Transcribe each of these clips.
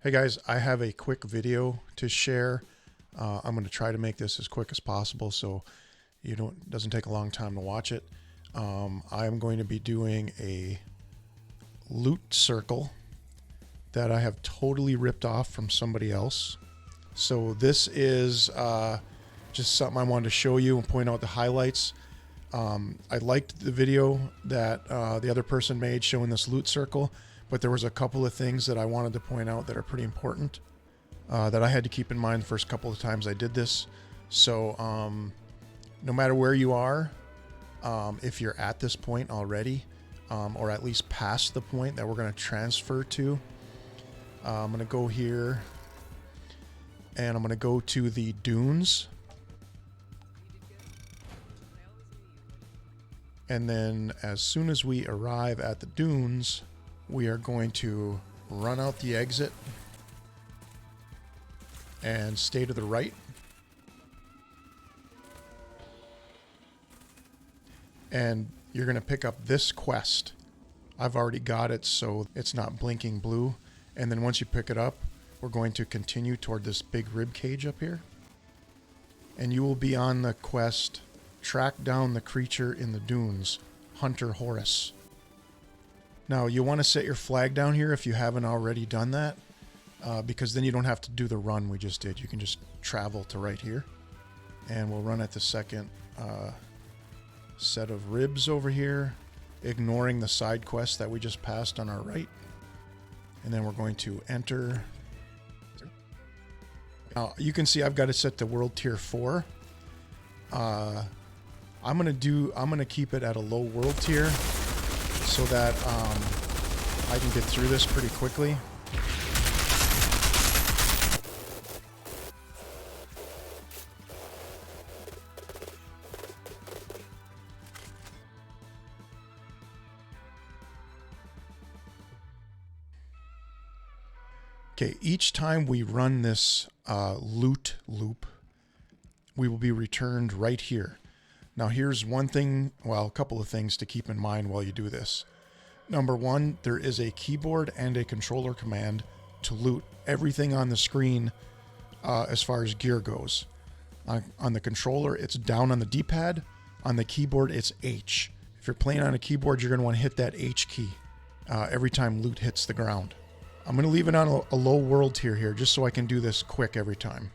Hey guys, I have a quick video to share. I'm going to try to make this as quick as possible so it doesn't take a long time to watch it. I'm going to be doing a loot circle that I have totally ripped off from somebody else. So this is just something I wanted to show you and point out the highlights. I liked the video that the other person made showing this loot circle, but there was a couple of things that I wanted to point out that are pretty important that I had to keep in mind the first couple of times I did this. So no matter where you are, if you're at this point already, or at least past the point that we're going to transfer to, I'm going to go here and I'm going to go to the dunes. And then as soon as we arrive at the dunes, we are going to run out the exit and stay to the right. And you're going to pick up this quest. I've already got it, so it's not blinking blue. And then once you pick it up, we're going to continue toward this big rib cage up here. And you will be on the quest, track down the creature in the dunes, Hunter Horus. Now, you want to set your flag down here if you haven't already done that, because then you don't have to do the run we just did. You can just travel to right here. And we'll run at the second set of ribs over here, ignoring the side quest that we just passed on our right. And then we're going to enter. Now, you can see I've got it set to World Tier 4. I'm gonna keep it at a low world tier so that I can get through this pretty quickly. Okay, each time we run this loot loop, we will be returned right here. Now here's one thing, well, a couple of things to keep in mind while you do this. Number one, there is a keyboard and a controller command to loot everything on the screen as far as gear goes. On the controller, it's down on the D-pad. On the keyboard, it's H. If you're playing on a keyboard, you're going to want to hit that H key every time loot hits the ground. I'm going to leave it on a low world tier here just so I can do this quick every time.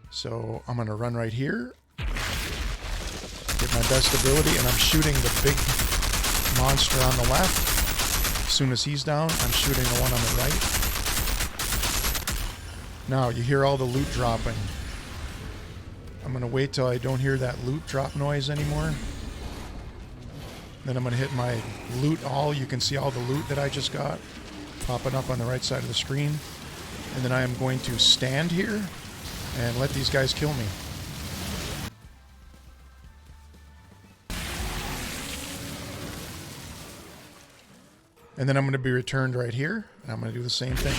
So I'm going to run right here, get my best ability, and I'm shooting the big monster on the left. As soon as he's down, I'm shooting the one on the right. Now you hear all the loot dropping. I'm going to wait till I don't hear that loot drop noise anymore. Then I'm going to hit my loot all. You can see all the loot that I just got popping up on the right side of the screen. And then I am going to stand here and let these guys kill me. And then I'm going to be returned right here, and I'm going to do the same thing.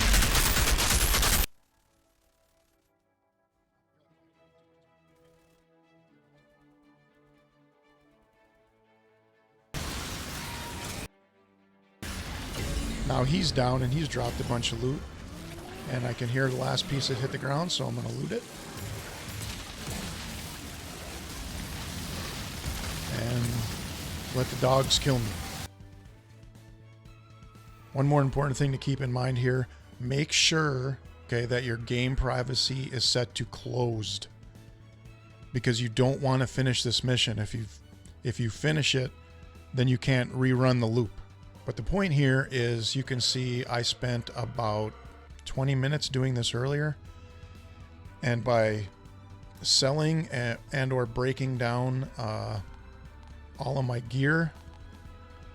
Now he's down and he's dropped a bunch of loot. And I can hear the last piece that hit the ground, so I'm going to loot it. And let the dogs kill me. One more important thing to keep in mind here, make sure, okay, that your game privacy is set to closed. Because you don't want to finish this mission. If you finish it, then you can't rerun the loop. But the point here is you can see I spent about 20 minutes doing this earlier, and by selling and or breaking down all of my gear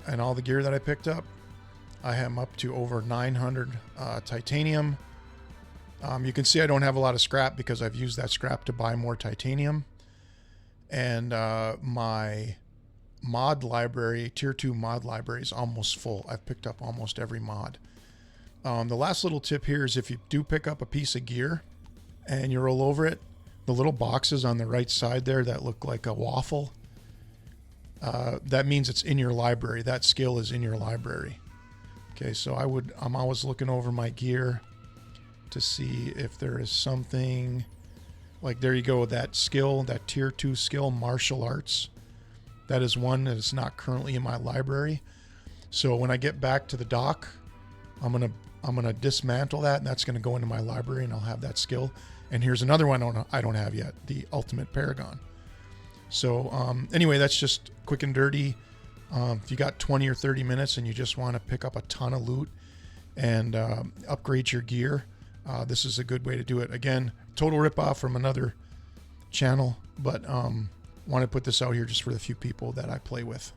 and all the gear that I picked up, I am up to over 900 titanium. You can see I don't have a lot of scrap because I've used that scrap to buy more titanium, and my mod library, tier 2 mod library, is almost full. I've picked up almost every mod. The last little tip here is if you do pick up a piece of gear and you roll over it, the little boxes on the right side there that look like a waffle, that means it's in your library. That skill is in your library. Okay, so I'm always looking over my gear to see if there is something like, there you go, that skill, that tier 2 skill, martial arts. That is one that is not currently in my library. So when I get back to the dock, I'm gonna dismantle that, and that's gonna go into my library, and I'll have that skill. And here's another one I don't have yet, the Ultimate Paragon. So anyway, that's just quick and dirty. If you got 20 or 30 minutes and you just want to pick up a ton of loot and upgrade your gear, this is a good way to do it. Again, total ripoff from another channel, but want to put this out here just for the few people that I play with.